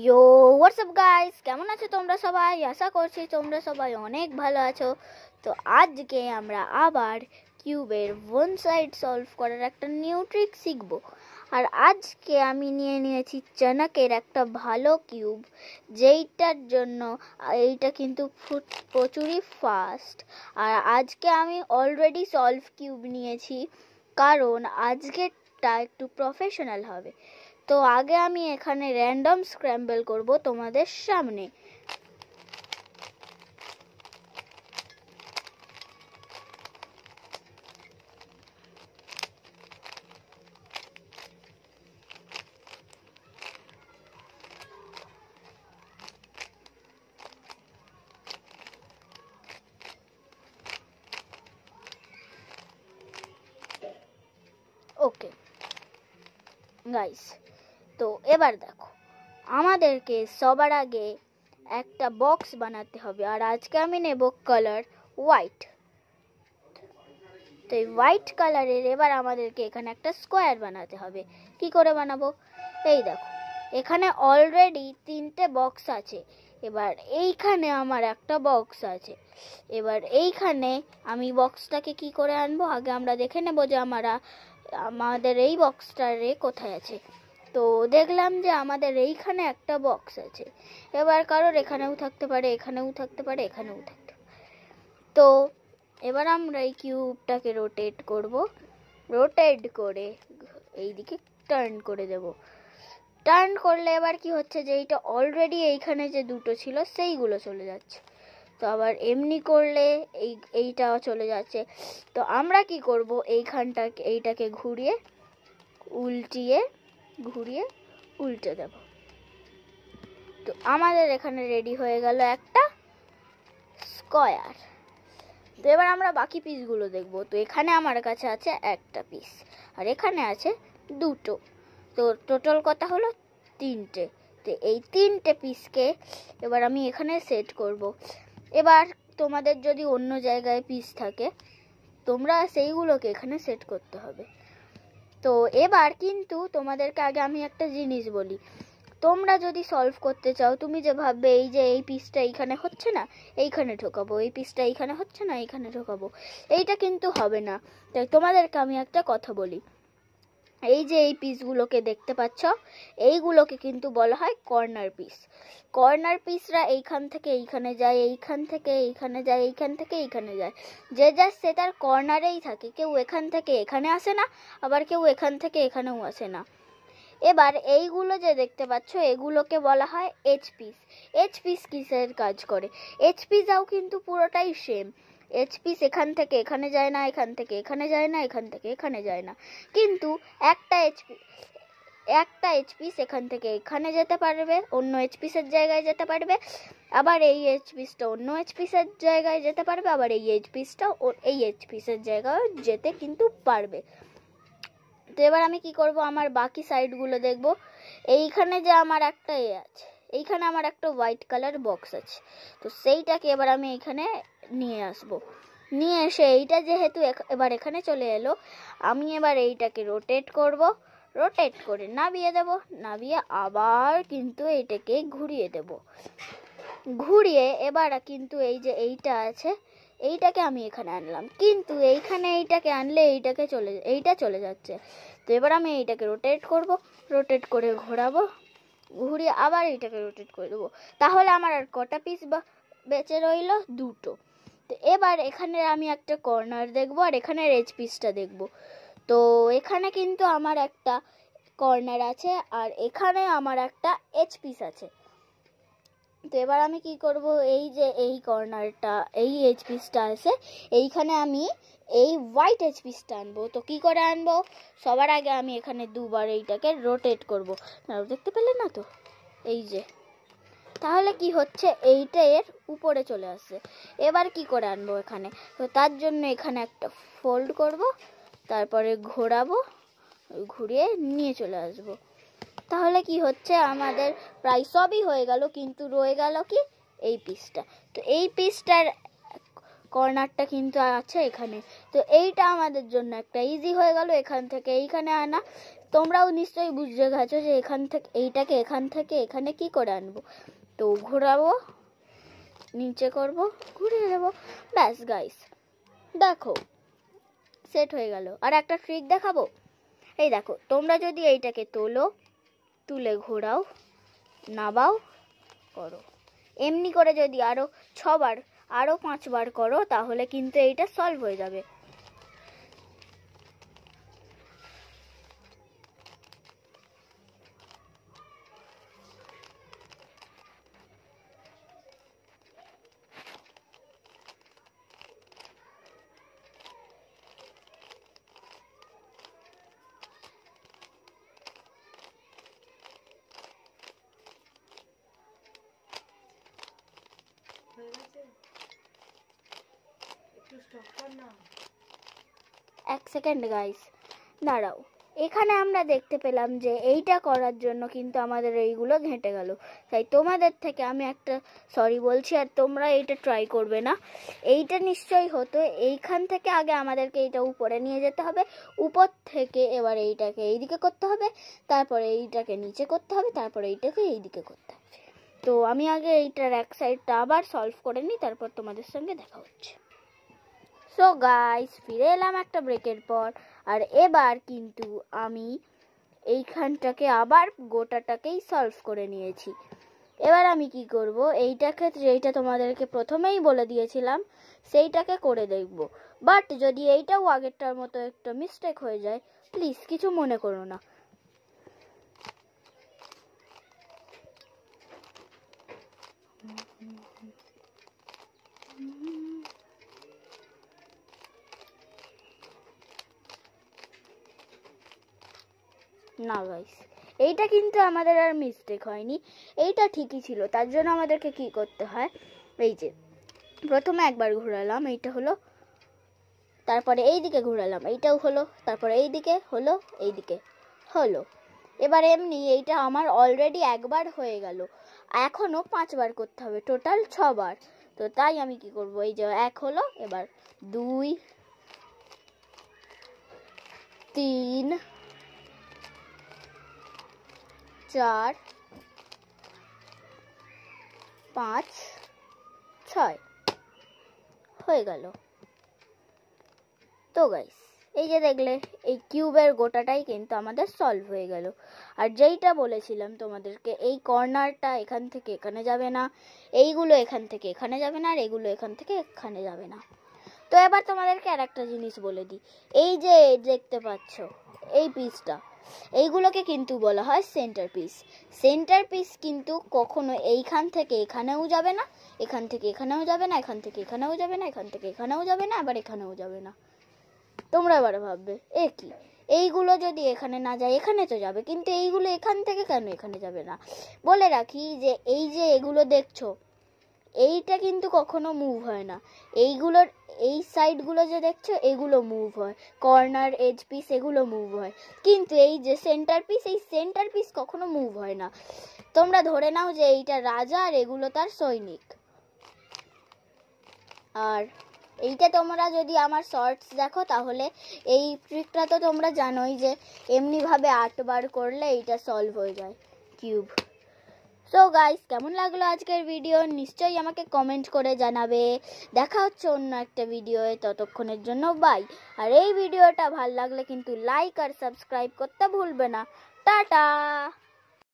ইয়ো WhatsApp guys, কেমন আছো তোমরা সবাই? আশা করছি তোমরা সবাই অনেক ভালো আছো। তো আজকে আমরা আবার কিউবের ওয়ান সাইড সলভ করার একটা নিউ ট্রিক শিখব। আর আজকে আমি নিয়ে নিয়েছি চানাকের একটা ভালো কিউব, যেইটার জন্য এইটা কিন্তু প্রচুরই ফাস্ট। আর আজকে আমি অলরেডি সলভ কিউব নিয়েছি, কারণ আজকেরটা একটু প্রফেশনাল হবে। তো আগে আমি এখানে র্যান্ডম স্ক্র্যাম্বল করব তোমাদের সামনে। ওকে গাইস, তো এবার দেখো, আমাদেরকে সবার আগে একটা বক্স বানাতে হবে। আর আজকে আমি নেব কালার হোয়াইট। তো এই হোয়াইট কালারের এবার আমাদেরকে এখানে একটা স্কোয়ার বানাতে হবে। কি করে বানাবো? এই দেখো, এখানে অলরেডি 3টে বক্স আছে। এবার এইখানে আমার একটা বক্স আছে। এবার এইখানে আমি বক্সটাকে কি করে আনবো, আগে আমরা দেখে নেব যে আমাদের এই বক্সটারে কোথায় আছে। তো দেখলাম যে আমাদের এইখানে একটা বক্স আছে। এবার কারোর এখানেও থাকতে পারে, এখানেও থাকতে পারে, এখানেও থাকতে পারে। তো এবার আমরা এই কিউবটাকে রোটেট করব। রোটেট করে এইদিকে টার্ন করে দেব। টার্ন করলে এবার কি হচ্ছে, যে এইটা অলরেডি এইখানে যে দুটো ছিল সেইগুলো চলে যাচ্ছে। তো আবার এমনি করলে এইটাও চলে যাচ্ছে। তো আমরা কি করব, এইটাকে ঘুরিয়ে উল্টে দেব। তো আমাদের এখানে রেডি হয়ে গেল একটা স্কয়ার। তো এবার আমরা বাকি পিসগুলো দেখব। তো এখানে আমার কাছে আছে একটা পিস, আর এখানে আছে দুটো। তো টোটাল কথা হলো 3টে। তো এই 3টে পিসকে এবার আমি এখানে সেট করব। এবার তোমাদের যদি অন্য জায়গায় পিস থাকে, তোমরা সেইগুলোকে এখানে সেট করতে হবে। তো এবার কিন্তু তোমাদেরকে আগে আমি একটা জিনিস বলি, তোমরা যদি সলভ করতে চাও, তুমি যে ভাববে এই যে এই পিসটা এইখানে হচ্ছে না, এইখানে ঢোকাবো, এই পিসটা এইখানে হচ্ছে না, এইখানে ঢোকাবো, এইটা কিন্তু হবে না। তাই তোমাদেরকে আমি একটা কথা বলি, এই যে এই পিসগুলোকে দেখতে পাচ্ছ, এইগুলোকে কিন্তু বলা হয় কর্নার পিস। কর্নার পিসরা এইখান থেকে এইখানে যায়, এইখান থেকে এইখানে যায়, এইখান থেকে এইখানে যায়, যে যা সে তার কর্নারেই থাকে। কেউ এখান থেকে এখানে আসে না, আবার কেউ এখান থেকে এখানেও আসে না। এবার এইগুলো যে দেখতে পাচ্ছ, এগুলোকে বলা হয় এজ পিস। এজ পিস কিসের কাজ করে? এজ পিসও কিন্তু পুরোটাই সেম। এজ পিস এখান থেকে এখানে যায় না, এখান থেকে এখানে যায় না, এখান থেকে এখানে যায় না, কিন্তু একটা এজ পিস এখান থেকে এখানে যেতে পারবে, অন্য এজ পিসের জায়গায় যেতে পারবে, আবার এই এজ পিসটা অন্য এজ পিসের জায়গায় যেতে পারবে, আবার এই এজ পিসটা এই এজ পিসের জায়গায় যেতে কিন্তু পারবে। তো এবার আমি কি করব, আমার বাকি সাইডগুলো দেখব। এইখানে যে আমার একটা আছে, এইখানে আমার একটা হোয়াইট কালার বক্স আছে। তো সেইটাকে এবার আমি এখানে নিয়ে আসব। নিয়ে এসে এইটা যেহেতু এবার এখানে চলে এলো, আমি এবার এইটাকে রোটেট করব। রোটেট করে নামিয়ে দেব। নামিয়ে আবার কিন্তু এইটাকে ঘুরিয়ে দেব। ঘুরিয়ে এবার কিন্তু এই যে এইটা আছে, এইটাকে আমি এখানে আনলাম, কিন্তু এইখানে এইটাকে আনলে এইটা চলে যাচ্ছে। তো এবার আমি এইটাকে রোটেট করব। রোটেট করে ঘোরাবো, ঘুরিয়ে আবার এইটাকে রোটেট করে দেবো। তাহলে আমার আর কটা পিস বেঁচে রইল? দুটো। তো এবার এখানে আমি একটা কর্নার দেখব, আর এখানে এজ পিসটা দেখব। তো এখানে কিন্তু আমার একটা কর্নার আছে, আর এখানে আমার একটা এজ পিস আছে। তো এবার আমি কি করব, এই যে এই কর্নারটা, এই এজ পিসটা আছে, এইখানে আমি এই হোয়াইট এজ পিসটা আনবো। তো কি করে আনবো? সবার আগে আমি এখানে দুবার এইটাকে রোটেট করব। দেখতে পেলে না? তো এই যে, তাহলে কি হচ্ছে, এইটা এর উপরে চলে আসছে। এবার কি করে আনবো এখানে? তো তার জন্য এখানে একটা ফোল্ড করব, তারপরে ঘোরাবো, ঘুরিয়ে নিয়ে চলে আসবো। তাহলে কি হচ্ছে, আমাদের প্রায় সবই হয়ে গেল, কিন্তু রয়ে গেল কি, এই পিসটা। তো এই পিসটার কর্নারটা কিন্তু আছে এখানে। তো এইটা আমাদের জন্য একটা ইজি হয়ে গেল, এখান থেকে এইখানে আনা। তোমরাও নিশ্চয়ই বুঝে গেছো যে এখান থেকে এইটাকে এখান থেকে এখানে কি করে আনবো। তো ঘোরাবো, নিচে করব, ঘুরিয়ে দেবো, ব্যাস গাইস দেখো সেট হয়ে গেল। আর একটা ট্রিক দেখাবো, এই দেখো তোমরা যদি এইটাকে তোলো, তুলে ঘোরাও, নাবাও, করো, এমনি করে যদি আরো 6 বার আরো 5 বার করো তাহলে কিন্তু এইটা সলভ হয়ে যাবে। এক সেকেন্ড গাইস দাঁড়াও, এখানে আমরা দেখতে পেলাম যে এইটা করার জন্য কিন্তু আমাদের এইগুলো ঘেঁটে গেল। তাই তোমাদের থেকে আমি একটা সরি বলছি, আর তোমরা এইটা ট্রাই করবে না। এইটা নিশ্চয়ই হতো, এইখান থেকে আগে আমাদেরকে এইটা উপরে নিয়ে যেতে হবে, উপর থেকে এবার এইটাকে এইদিকে করতে হবে, তারপরে এইটাকে নিচে করতে হবে, তারপরে এইটাকে এইদিকে করতে হবে। তো আমি আগে এইটার এক সাইডটা আবার সলভ করে নিই, তারপর তোমাদের সঙ্গে দেখা হচ্ছে। সো গাইস ফিরে এলাম একটা ব্রেকের পর, আর এবার কিন্তু আমি এইখানটাকে আবার গোটাটাকেই সলভ করে নিয়েছি। এবার আমি কি করব, এইটাকে যেইটা তোমাদেরকে প্রথমেই বলে দিয়েছিলাম সেইটাকে করে দেখব। বাট যদি এইটাও আগেরটার মতো একটা মিস্টেক হয়ে যায়, প্লিজ কিছু মনে করো না। না গাইস এইটা কিন্তু আমাদের আর মিস্টেক হয়নি, এইটা ঠিকই ছিল। তার জন্য আমাদেরকে কি করতে হয়, এই যে প্রথমে একবার ঘোরালাম, এইটা হলো, তারপরে এই দিকে ঘোরালাম, এইটাও হলো, তারপরে এই দিকে হলো, এই দিকে হলো। এবার এমনি এইটা আমার অলরেডি একবার হয়ে গেল, এখনো 5 বার করতে হবে, টোটাল 6 বার। তো তাই আমি কি করব, এই যে 1 হলো, এবার 2 3 4 5 6 হয়ে গেল। তো গাইস এই যে দেখলে এই কিউবের গোটাটাই কিন্তু আমাদের সলভ হয়ে গেল। আর যেইটা বলেছিলাম তোমাদেরকে, এই কর্নারটা এখান থেকে এখানে যাবে না, এইগুলো এখান থেকে এখানে যাবে না, আর এগুলো এখান থেকে এখানে যাবে না। তো এবার তোমাদেরকে আর একটা জিনিস বলে দিই, এই যে দেখতে পাচ্ছ এই পিসটা, এইগুলোকে কিন্তু বলা হয় সেন্টার পিস। সেন্টার পিস কিন্তু কখনো এইখান থেকে এখানেও যাবে না, এখান থেকে এখানেও যাবে না, এখান থেকে এখানেও যাবে না, এখান থেকে এখানেও যাবে না, আবার এখানেও যাবে না। তোমরা এবার ভাববে এ কি, এইগুলো যদি এখানে না যায় এখানে তো যাবে, কিন্তু এইগুলো এখান থেকে কেন এখানে যাবে না? বলে রাখি যে এই যে এগুলো দেখছো, এইটা কিন্তু কখনো মুভ হয় না। এইগুলোর এই সাইডগুলো যে দেখছো এগুলো মুভ হয়, কর্নার এজ পিস এগুলো মুভ হয়, কিন্তু এই যে সেন্টার পিস, এই সেন্টার পিস কখনো মুভ হয় না। তোমরা ধরে নাও যে এইটা রাজা আর এগুলো তার সৈনিক। আর এইটা তোমরা যদি আমার শর্টস দেখো তাহলে এই ট্রিকটা তো তোমরা জানোই যে এমনিভাবে 8 বার করলে এইটা সলভ হয়ে যায় কিউব। সো গাইস কেমন লাগলো আজকের ভিডিও নিশ্চয়ই আমাকে কমেন্ট করে জানাবে। দেখা হচ্ছে অন্য একটা ভিডিওয়ে, ততক্ষণের জন্য বাই। আর এই ভিডিওটা ভালো লাগলে কিন্তু লাইক আর সাবস্ক্রাইব করতে ভুলবে না। টাটা।